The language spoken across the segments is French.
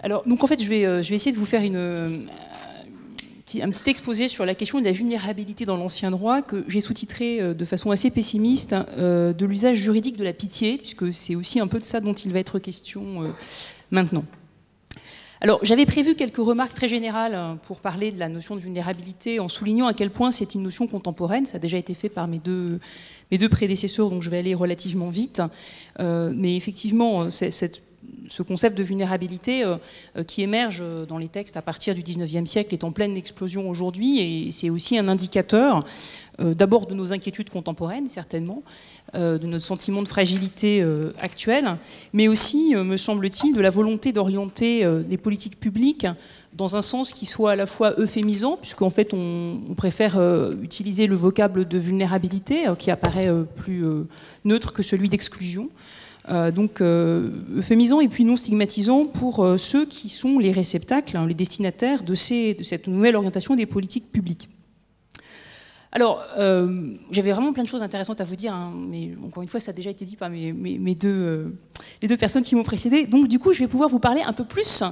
Alors, donc en fait, je vais essayer de vous faire un petit exposé sur la question de la vulnérabilité dans l'ancien droit que j'ai sous-titré de façon assez pessimiste de l'usage juridique de la pitié, puisque c'est aussi un peu de ça dont il va être question maintenant. Alors, j'avais prévu quelques remarques très générales pour parler de la notion de vulnérabilité en soulignant à quel point c'est une notion contemporaine. Ça a déjà été fait par mes deux prédécesseurs, donc je vais aller relativement vite. Mais effectivement, ce concept de vulnérabilité qui émerge dans les textes à partir du 19e siècle est en pleine explosion aujourd'hui, et c'est aussi un indicateur d'abord de nos inquiétudes contemporaines, certainement, de notre sentiment de fragilité actuelle, mais aussi, me semble-t-il, de la volonté d'orienter des politiques publiques dans un sens qui soit à la fois euphémisant, puisqu'en fait on préfère utiliser le vocable de vulnérabilité, qui apparaît plus neutre que celui d'exclusion, donc euphémisant et puis non stigmatisant pour ceux qui sont les réceptacles, les destinataires de cette nouvelle orientation des politiques publiques. Alors, j'avais vraiment plein de choses intéressantes à vous dire, hein, mais encore une fois, ça a déjà été dit par les deux personnes qui m'ont précédé. Donc, du coup, je vais pouvoir vous parler un peu plus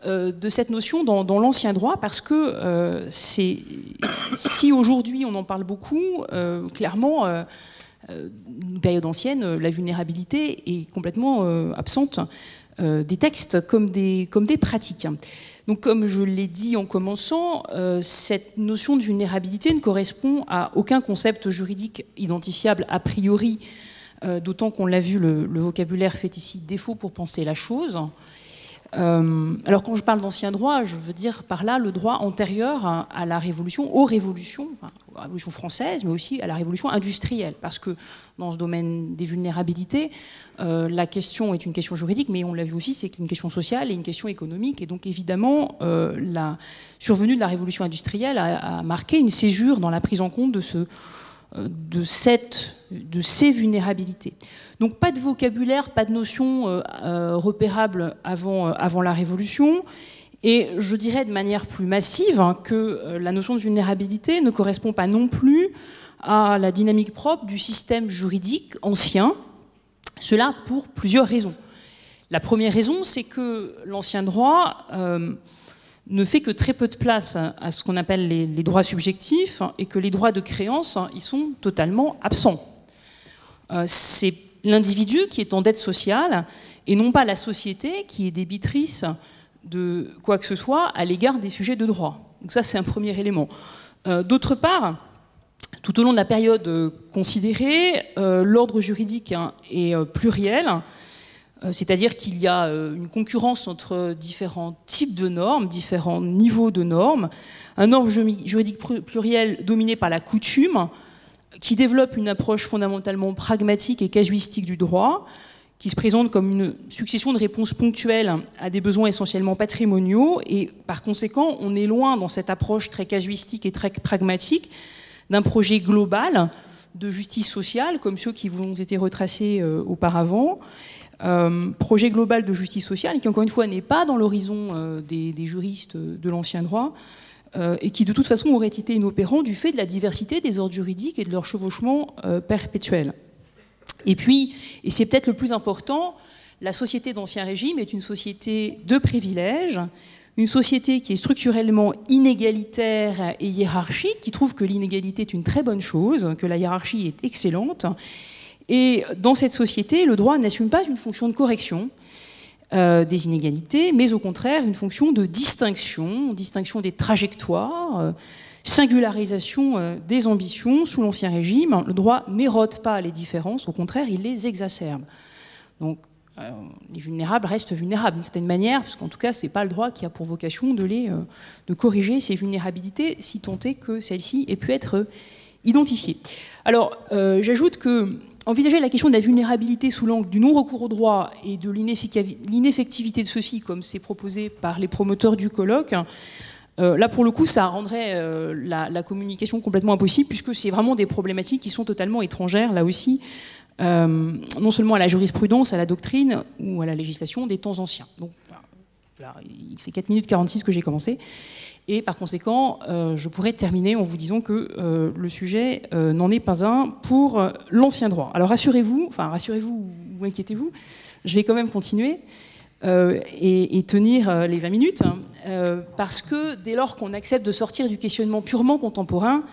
de cette notion dans l'ancien droit, parce que si aujourd'hui on en parle beaucoup, clairement, une période ancienne, la vulnérabilité est complètement absente des textes comme des pratiques. Donc, comme je l'ai dit en commençant, cette notion de vulnérabilité ne correspond à aucun concept juridique identifiable a priori, d'autant qu'on l'a vu, le vocabulaire fait ici défaut pour penser la chose. Alors, quand je parle d'ancien droit, je veux dire par là le droit antérieur à la Révolution, aux révolutions, à la Révolution française, mais aussi à la Révolution industrielle, parce que dans ce domaine des vulnérabilités, la question est une question juridique, mais on l'a vu aussi, c'est une question sociale et une question économique, et donc évidemment, la survenue de la Révolution industrielle a marqué une césure dans la prise en compte de ces vulnérabilités. Donc pas de vocabulaire, pas de notion repérable avant la Révolution, et je dirais de manière plus massive que la notion de vulnérabilité ne correspond pas non plus à la dynamique propre du système juridique ancien, cela pour plusieurs raisons. La première raison, c'est que l'ancien droit ne fait que très peu de place à ce qu'on appelle les droits subjectifs, et que les droits de créance, ils sont totalement absents. C'est l'individu qui est en dette sociale, et non pas la société qui est débitrice de quoi que ce soit à l'égard des sujets de droit. Donc ça, c'est un premier élément. D'autre part, tout au long de la période considérée, l'ordre juridique est pluriel, c'est-à-dire qu'il y a une concurrence entre différents types de normes, différents niveaux de normes, un ordre juridique pluriel dominé par la coutume, qui développe une approche fondamentalement pragmatique et casuistique du droit, qui se présente comme une succession de réponses ponctuelles à des besoins essentiellement patrimoniaux, et par conséquent, on est loin dans cette approche très casuistique et très pragmatique d'un projet global de justice sociale, comme ceux qui vous ont été retracés auparavant. Projet global de justice sociale, qui encore une fois n'est pas dans l'horizon des juristes de l'ancien droit, et qui de toute façon aurait été inopérant du fait de la diversité des ordres juridiques et de leur chevauchement perpétuel. Et puis, et c'est peut-être le plus important, la société d'Ancien Régime est une société de privilèges, une société qui est structurellement inégalitaire et hiérarchique, qui trouve que l'inégalité est une très bonne chose, que la hiérarchie est excellente. Et dans cette société, le droit n'assume pas une fonction de correction des inégalités, mais au contraire une fonction de distinction des trajectoires, singularisation des ambitions. Sous l'Ancien Régime, le droit n'érode pas les différences, au contraire, il les exacerbe. Donc, les vulnérables restent vulnérables d'une certaine manière, parce qu'en tout cas, ce n'est pas le droit qui a pour vocation de corriger ces vulnérabilités, si tant est que celles-ci aient pu être identifiées. Alors, j'ajoute que envisager la question de la vulnérabilité sous l'angle du non-recours au droit et de l'ineffectivité de ceci, comme c'est proposé par les promoteurs du colloque, là, pour le coup, ça rendrait la communication complètement impossible, puisque c'est vraiment des problématiques qui sont totalement étrangères, là aussi, non seulement à la jurisprudence, à la doctrine ou à la législation des temps anciens. Donc, là, il fait 4 minutes 46 que j'ai commencé. Et par conséquent, je pourrais terminer en vous disant que le sujet n'en est pas un pour l'ancien droit. Alors rassurez-vous ou inquiétez-vous, je vais quand même continuer. et tenir les 20 minutes, parce que dès lors qu'on accepte de sortir du questionnement purement contemporain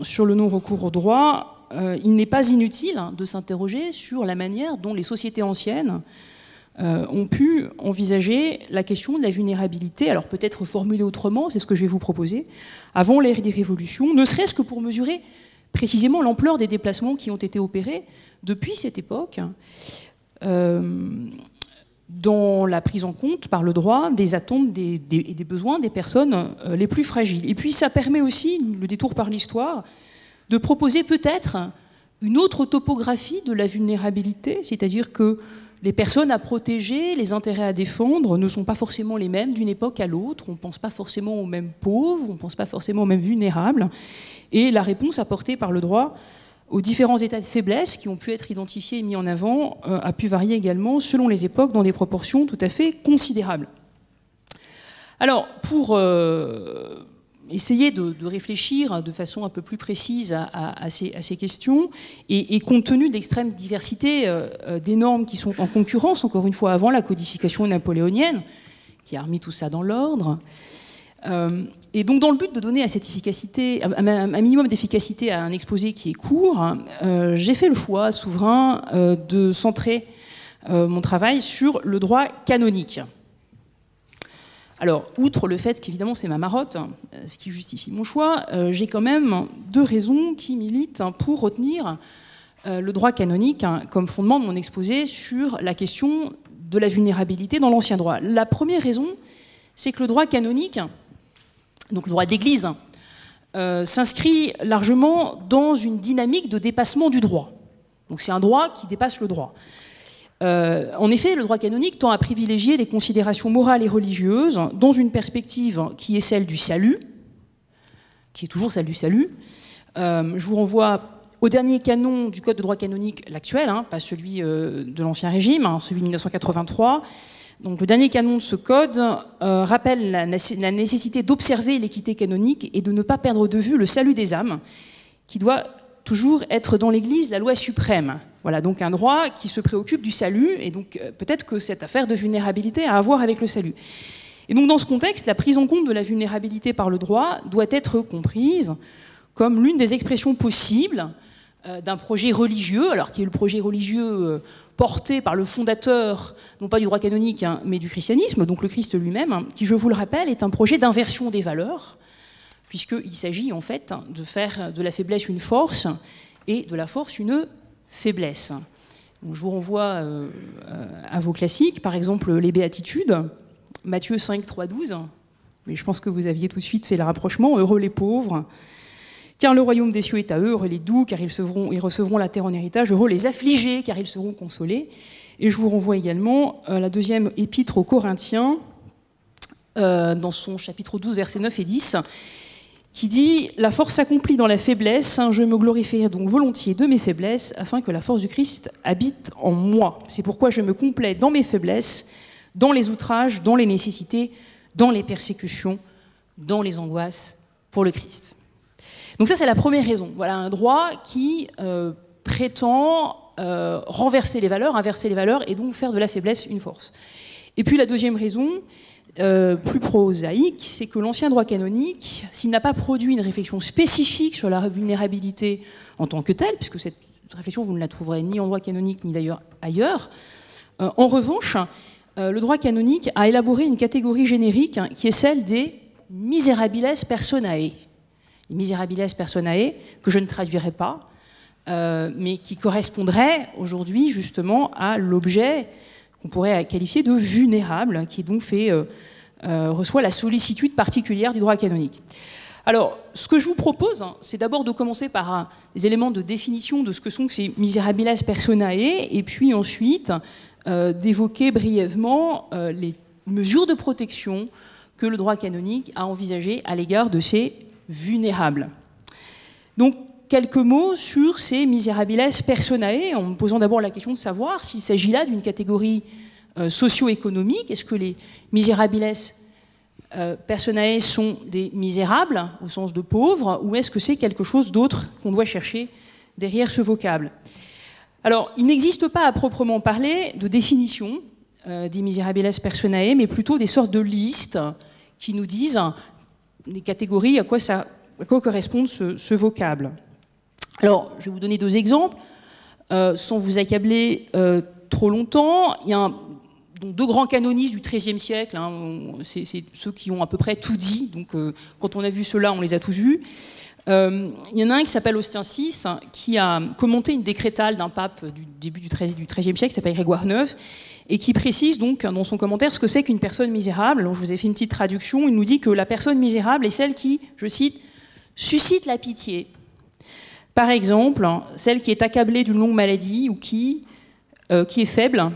sur le non-recours au droit, il n'est pas inutile de s'interroger sur la manière dont les sociétés anciennes ont pu envisager la question de la vulnérabilité, alors peut-être formulée autrement, c'est ce que je vais vous proposer, avant l'ère des révolutions, ne serait-ce que pour mesurer précisément l'ampleur des déplacements qui ont été opérés depuis cette époque dans la prise en compte par le droit des attentes et des besoins des personnes les plus fragiles. Et puis ça permet aussi, le détour par l'histoire, de proposer peut-être une autre topographie de la vulnérabilité, c'est-à-dire que les personnes à protéger, les intérêts à défendre ne sont pas forcément les mêmes d'une époque à l'autre. On ne pense pas forcément aux mêmes pauvres, on ne pense pas forcément aux mêmes vulnérables. Et la réponse apportée par le droit aux différents états de faiblesse qui ont pu être identifiés et mis en avant a pu varier également selon les époques dans des proportions tout à fait considérables. Alors, pour essayer de réfléchir de façon un peu plus précise à ces questions, et compte tenu de l'extrême diversité des normes qui sont en concurrence, encore une fois, avant la codification napoléonienne, qui a remis tout ça dans l'ordre, et donc dans le but de donner à cette efficacité, un minimum d'efficacité à un exposé qui est court, j'ai fait le choix souverain de centrer mon travail sur le droit canonique. Alors, outre le fait qu'évidemment c'est ma marotte, ce qui justifie mon choix, j'ai quand même deux raisons qui militent pour retenir le droit canonique comme fondement de mon exposé sur la question de la vulnérabilité dans l'ancien droit. La première raison, c'est que le droit canonique, donc le droit d'Église, s'inscrit largement dans une dynamique de dépassement du droit. Donc c'est un droit qui dépasse le droit. En effet, le droit canonique tend à privilégier les considérations morales et religieuses dans une perspective qui est celle du salut, qui est toujours celle du salut. Je vous renvoie au dernier canon du Code de droit canonique, l'actuel, pas celui de l'Ancien Régime, celui de 1983. Donc, le dernier canon de ce code rappelle la nécessité d'observer l'équité canonique et de ne pas perdre de vue le salut des âmes, qui doit toujours être dans l'Église la loi suprême. Voilà, donc un droit qui se préoccupe du salut, et donc peut-être que cette affaire de vulnérabilité a à voir avec le salut. Et donc dans ce contexte, la prise en compte de la vulnérabilité par le droit doit être comprise comme l'une des expressions possibles d'un projet religieux, alors qui est le projet religieux porté par le fondateur, non pas du droit canonique, mais du christianisme, donc le Christ lui-même, qui, je vous le rappelle, est un projet d'inversion des valeurs, puisqu'il s'agit en fait de faire de la faiblesse une force et de la force une faiblesse. Donc, je vous renvoie à vos classiques, par exemple les béatitudes, Matthieu 5, 3, 12, mais je pense que vous aviez tout de suite fait le rapprochement, heureux les pauvres, car le royaume des cieux est à eux, heureux les doux, car ils recevront la terre en héritage, heureux les affligés, car ils seront consolés. Et je vous renvoie également à la deuxième épître aux Corinthiens, dans son chapitre 12, versets 9 et 10, qui dit « La force s'accomplit dans la faiblesse, je me glorifierai donc volontiers de mes faiblesses, afin que la force du Christ habite en moi. C'est pourquoi je me complais dans mes faiblesses, dans les outrages, dans les nécessités, dans les persécutions, dans les angoisses pour le Christ. » Donc ça, c'est la première raison. Voilà un droit qui prétend renverser les valeurs, inverser les valeurs, et donc faire de la faiblesse une force. Et puis la deuxième raison, plus prosaïque, c'est que l'ancien droit canonique, s'il n'a pas produit une réflexion spécifique sur la vulnérabilité en tant que telle, puisque cette réflexion, vous ne la trouverez ni en droit canonique, ni d'ailleurs ailleurs, en revanche, le droit canonique a élaboré une catégorie générique qui est celle des miserabiles personae. Les miserabiles personae, que je ne traduirai pas, mais qui correspondraient aujourd'hui justement à l'objet qu'on pourrait qualifier de vulnérable, qui donc reçoit la sollicitude particulière du droit canonique. Alors, ce que je vous propose, c'est d'abord de commencer par les éléments de définition de ce que sont ces miserabiles personae, et puis ensuite d'évoquer brièvement les mesures de protection que le droit canonique a envisagées à l'égard de ces vulnérables. Donc, quelques mots sur ces miserabiles personae, en me posant d'abord la question de savoir s'il s'agit là d'une catégorie socio-économique. Est-ce que les miserabiles personae sont des misérables, au sens de pauvres, ou est-ce que c'est quelque chose d'autre qu'on doit chercher derrière ce vocable? Alors, il n'existe pas à proprement parler de définition des Miserabiles Personae, mais plutôt des sortes de listes qui nous disent des catégories à quoi correspond ce vocable. Alors, je vais vous donner 2 exemples, sans vous accabler trop longtemps. Il y a donc 2 grands canonistes du XIIIe siècle, hein, c'est ceux qui ont à peu près tout dit, donc quand on a vu ceux-là, on les a tous vus. Il y en a un qui s'appelle Austin VI, qui a commenté une décrétale d'un pape du début du XIIIe siècle, qui s'appelle Grégoire IX, et qui précise donc dans son commentaire ce que c'est qu'une personne misérable. Alors, je vous ai fait une petite traduction, il nous dit que la personne misérable est celle qui, je cite, suscite la pitié. Par exemple, celle qui est accablée d'une longue maladie ou qui est faible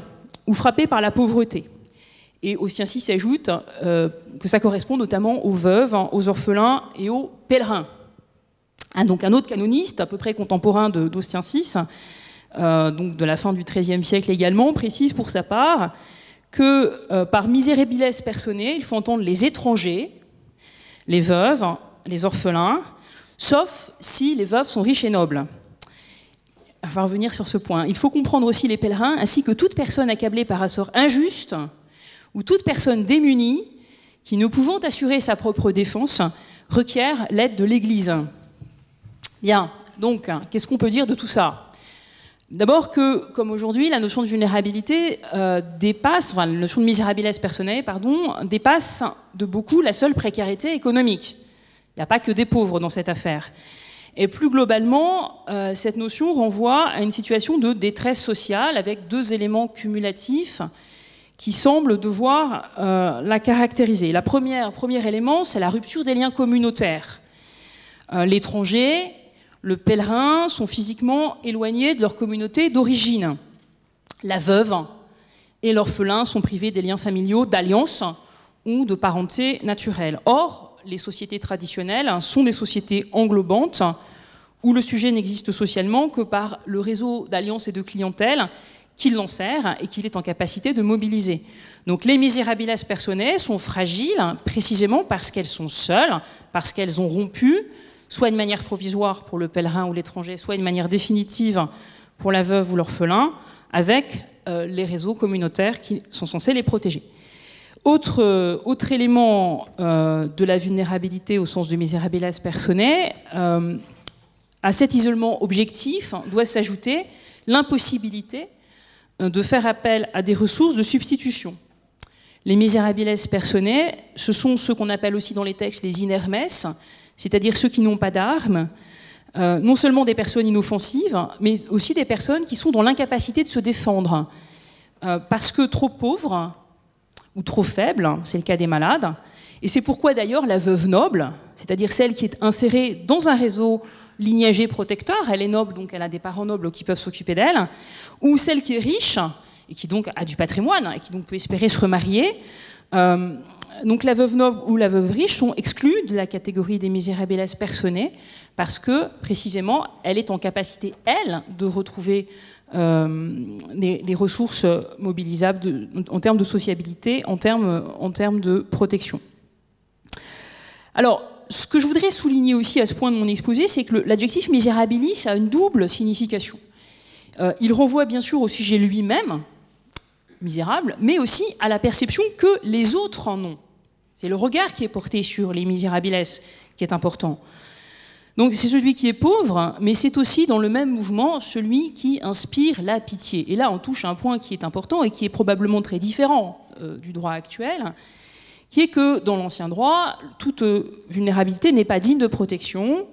ou frappée par la pauvreté. Et Austin VI ajoute que ça correspond notamment aux veuves, aux orphelins et aux pèlerins. Donc un autre canoniste, à peu près contemporain d'Austin VI, donc de la fin du XIIIe siècle également, précise pour sa part que par miserabiles personae, il faut entendre les étrangers, les veuves, les orphelins, sauf si les veuves sont riches et nobles. On va revenir sur ce point. Il faut comprendre aussi les pèlerins, ainsi que toute personne accablée par un sort injuste ou toute personne démunie qui, ne pouvant assurer sa propre défense, requiert l'aide de l'Église. Bien, donc, qu'est-ce qu'on peut dire de tout ça? D'abord que, comme aujourd'hui, la notion de vulnérabilité la notion de miserabiles personae, dépasse de beaucoup la seule précarité économique. Il n'y a pas que des pauvres dans cette affaire. Et plus globalement, cette notion renvoie à une situation de détresse sociale avec 2 éléments cumulatifs qui semblent devoir la caractériser. Le premier élément, c'est la rupture des liens communautaires. L'étranger, le pèlerin sont physiquement éloignés de leur communauté d'origine. La veuve et l'orphelin sont privés des liens familiaux, d'alliance ou de parenté naturelle. Or, les sociétés traditionnelles sont des sociétés englobantes où le sujet n'existe socialement que par le réseau d'alliances et de clientèle qu'il l'ensert et qu'il est en capacité de mobiliser. Donc les miserabiles personae sont fragiles précisément parce qu'elles sont seules, parce qu'elles ont rompu, soit de manière provisoire pour le pèlerin ou l'étranger, soit de manière définitive pour la veuve ou l'orphelin, avec les réseaux communautaires qui sont censés les protéger. Autre élément de la vulnérabilité au sens de miserabiles personae, à cet isolement objectif doit s'ajouter l'impossibilité de faire appel à des ressources de substitution. Les miserabiles personae, ce sont ceux qu'on appelle aussi dans les textes les inermes, c'est-à-dire ceux qui n'ont pas d'armes, non seulement des personnes inoffensives, mais aussi des personnes qui sont dans l'incapacité de se défendre, parce que trop pauvres, ou trop faible, c'est le cas des malades, et c'est pourquoi d'ailleurs la veuve noble, c'est-à-dire celle qui est insérée dans un réseau lignagé protecteur, elle est noble, donc elle a des parents nobles qui peuvent s'occuper d'elle, ou celle qui est riche, et qui donc a du patrimoine, et qui donc peut espérer se remarier, donc la veuve noble ou la veuve riche sont exclues de la catégorie des miserabiles personae, parce que précisément, elle est en capacité, elle, de retrouver les ressources mobilisables en termes de sociabilité, en termes de protection. Alors, ce que je voudrais souligner aussi à ce point de mon exposé, c'est que l'adjectif miserabilis a une double signification. Il renvoie bien sûr au sujet lui-même, misérable, mais aussi à la perception que les autres en ont. C'est le regard qui est porté sur les miserabiles qui est important. Donc c'est celui qui est pauvre, mais c'est aussi dans le même mouvement celui qui inspire la pitié. Et là, on touche à un point qui est important et qui est probablement très différent du droit actuel, qui est que dans l'ancien droit, toute vulnérabilité n'est pas digne de protection.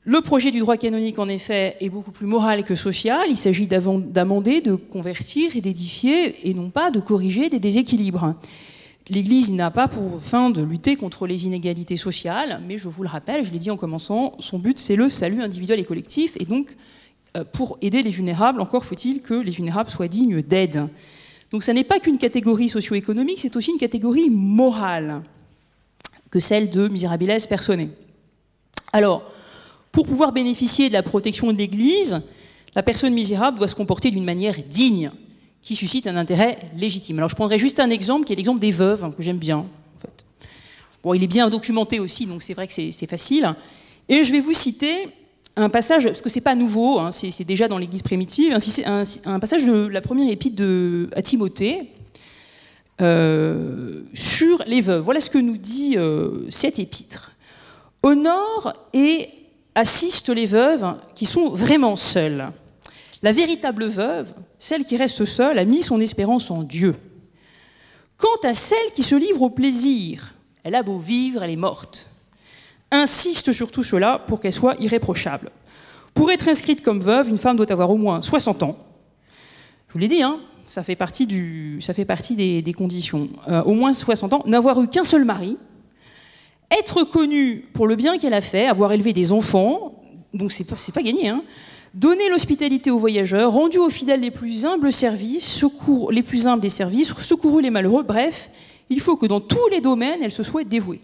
Le projet du droit canonique, en effet, est beaucoup plus moral que social. Il s'agit d'amender, de convertir et d'édifier, et non pas de corriger des déséquilibres. L'Église n'a pas pour fin de lutter contre les inégalités sociales, mais je vous le rappelle, je l'ai dit en commençant, son but c'est le salut individuel et collectif, et donc pour aider les vulnérables, encore faut-il que les vulnérables soient dignes d'aide. Donc ça n'est pas qu'une catégorie socio-économique, c'est aussi une catégorie morale que celle de miserabiles personae. Alors, pour pouvoir bénéficier de la protection de l'Église, la personne misérable doit se comporter d'une manière digne, qui suscite un intérêt légitime. Alors je prendrai juste un exemple, qui est l'exemple des veuves, que j'aime bien. En fait. Bon, il est bien documenté aussi, donc c'est vrai que c'est facile. Et je vais vous citer un passage, parce que c'est pas nouveau, hein, c'est déjà dans l'Église primitive, un passage de la première épître à Timothée sur les veuves. Voilà ce que nous dit cette épître. Honore et assiste les veuves qui sont vraiment seules. La véritable veuve, celle qui reste seule, a mis son espérance en Dieu. Quant à celle qui se livre au plaisir, elle a beau vivre, elle est morte. Insiste sur tout cela pour qu'elle soit irréprochable. Pour être inscrite comme veuve, une femme doit avoir au moins 60 ans. Je vous l'ai dit, hein, ça fait partie des conditions. Au moins 60 ans, n'avoir eu qu'un seul mari, être connue pour le bien qu'elle a fait, avoir élevé des enfants, donc c'est pas gagné, hein, donner l'hospitalité aux voyageurs, rendu aux fidèles les plus humbles services, les plus humbles des services, secouru les malheureux, bref, il faut que dans tous les domaines, elle se soit dévouée.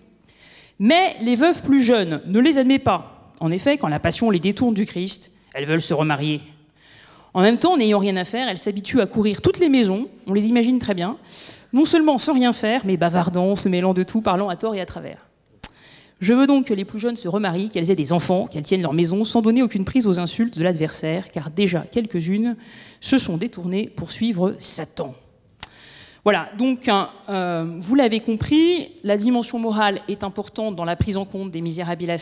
Mais les veuves plus jeunes ne les admet pas. En effet, quand la passion les détourne du Christ, elles veulent se remarier. En même temps, n'ayant rien à faire, elles s'habituent à courir toutes les maisons, on les imagine très bien, non seulement sans rien faire, mais bavardant, se mêlant de tout, parlant à tort et à travers. Je veux donc que les plus jeunes se remarient, qu'elles aient des enfants, qu'elles tiennent leur maison, sans donner aucune prise aux insultes de l'adversaire, car déjà quelques-unes se sont détournées pour suivre Satan. Voilà, donc vous l'avez compris, la dimension morale est importante dans la prise en compte des miserabiles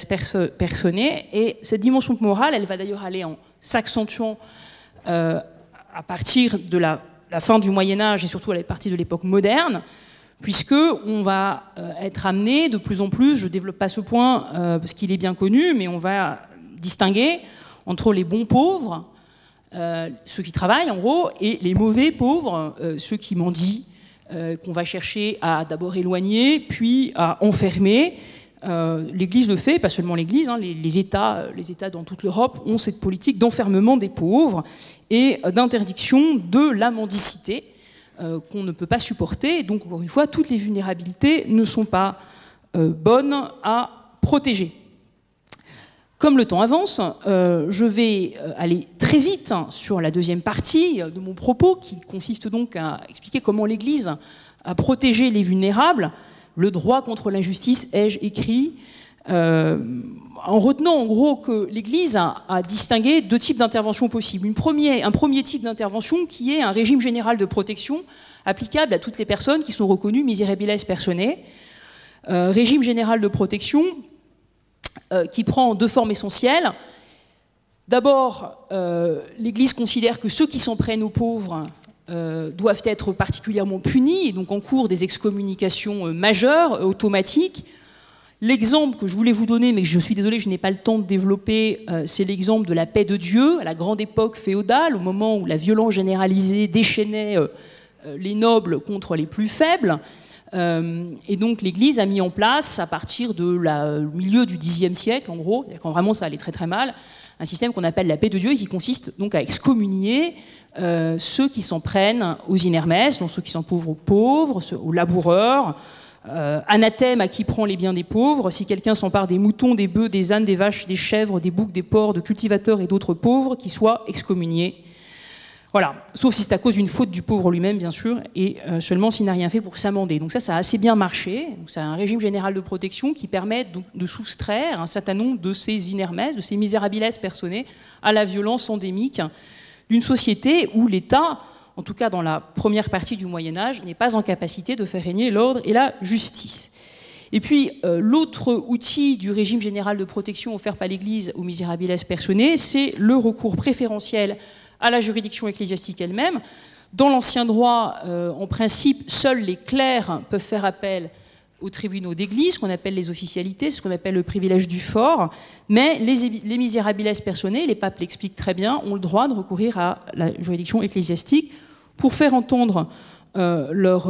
personae, et cette dimension morale, elle va d'ailleurs aller en s'accentuant à partir de la fin du Moyen-Âge et surtout à partir de l'époque moderne, puisqu'on va être amené de plus en plus, je ne développe pas ce point parce qu'il est bien connu, mais on va distinguer entre les bons pauvres, ceux qui travaillent en gros, et les mauvais pauvres, ceux qui mendient, qu'on va chercher à d'abord éloigner, puis à enfermer. L'Église le fait, pas seulement l'Église, hein, les États dans toute l'Europe ont cette politique d'enfermement des pauvres et d'interdiction de la mendicité qu'on ne peut pas supporter. Et donc, encore une fois, toutes les vulnérabilités ne sont pas bonnes à protéger. Comme le temps avance, je vais aller très vite sur la deuxième partie de mon propos, qui consiste donc à expliquer comment l'Église a protégé les vulnérables. Le droit contre l'injustice, ai-je écrit, en retenant en gros que l'Église a distingué deux types d'interventions possibles. Un premier type d'intervention qui est un régime général de protection applicable à toutes les personnes qui sont reconnues miserabiles personae. Régime général de protection qui prend deux formes essentielles. D'abord, l'Église considère que ceux qui s'en prennent aux pauvres doivent être particulièrement punis et donc en cours des excommunications majeures, automatiques. L'exemple que je voulais vous donner, mais je suis désolée, je n'ai pas le temps de développer, c'est l'exemple de la paix de Dieu, à la grande époque féodale, au moment où la violence généralisée déchaînait les nobles contre les plus faibles. Et donc l'Église a mis en place, à partir du milieu du Xe siècle, en gros, quand vraiment ça allait très très mal, un système qu'on appelle la paix de Dieu, qui consiste donc à excommunier ceux qui s'en prennent aux inermès, donc ceux qui s'en pauvres aux pauvres, aux laboureurs, anathème à qui prend les biens des pauvres. Si quelqu'un s'empare des moutons, des bœufs, des ânes, des vaches, des chèvres, des boucs, des porcs, de cultivateurs et d'autres pauvres, qui soient excommuniés. Voilà, sauf si c'est à cause d'une faute du pauvre lui-même, bien sûr, et seulement s'il n'a rien fait pour s'amender. Donc ça a assez bien marché. C'est un régime général de protection qui permet donc de soustraire un certain nombre de ces inermès, de ces miserabiles personae, à la violence endémique d'une société où l'État, en tout cas dans la première partie du Moyen-Âge, n'est pas en capacité de faire régner l'ordre et la justice. Et puis, l'autre outil du régime général de protection offert par l'Église aux miserabiles personae, c'est le recours préférentiel à la juridiction ecclésiastique elle-même. Dans l'ancien droit, en principe, seuls les clercs peuvent faire appel aux tribunaux d'église, ce qu'on appelle les officialités, ce qu'on appelle le privilège du fort, mais les miserabiles personae, les papes l'expliquent très bien, ont le droit de recourir à la juridiction ecclésiastique pour faire entendre leur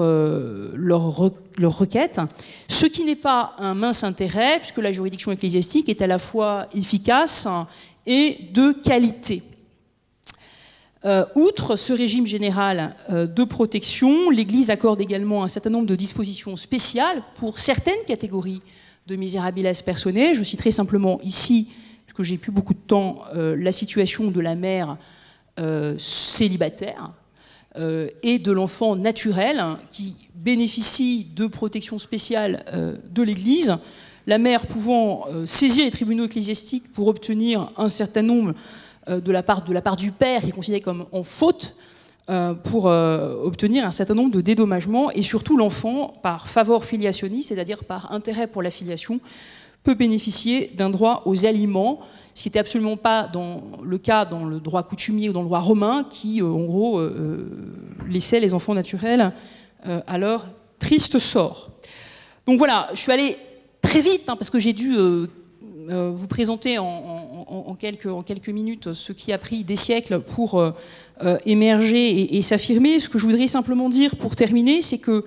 requête, ce qui n'est pas un mince intérêt, puisque la juridiction ecclésiastique est à la fois efficace et de qualité. Outre ce régime général de protection, l'Église accorde également un certain nombre de dispositions spéciales pour certaines catégories de miserabiles personae. Je citerai simplement ici, puisque j'ai plus beaucoup de temps, la situation de la mère célibataire et de l'enfant naturel qui bénéficie de protections spéciales de l'Église. la mère pouvant saisir les tribunaux ecclésiastiques pour obtenir un certain nombre de la part du père, qui est considéré comme en faute, pour obtenir un certain nombre de dédommagements, et surtout l'enfant, par favor filiationis, c'est-à-dire par intérêt pour la filiation, peut bénéficier d'un droit aux aliments, ce qui n'était absolument pas le cas dans le droit coutumier ou dans le droit romain, qui, en gros, laissait les enfants naturels à leur triste sort. Donc voilà, je suis allée très vite, parce que j'ai dû vous présenter en quelques minutes ce qui a pris des siècles pour émerger et s'affirmer. Ce que je voudrais simplement dire pour terminer, c'est que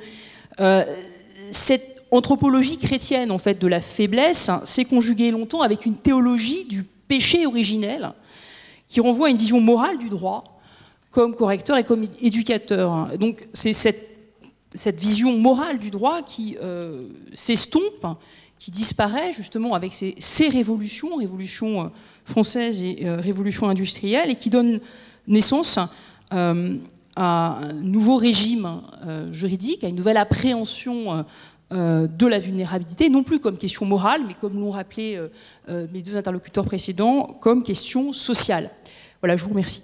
cette anthropologie chrétienne en fait, de la faiblesse s'est conjuguée longtemps avec une théologie du péché originel qui renvoie à une vision morale du droit comme correcteur et comme éducateur. Donc c'est cette vision morale du droit qui s'estompe, qui disparaît justement avec ces révolutions françaises et révolutions industrielles, et qui donne naissance à un nouveau régime juridique, à une nouvelle appréhension de la vulnérabilité, non plus comme question morale, mais comme l'ont rappelé mes deux interlocuteurs précédents, comme question sociale. Voilà, je vous remercie.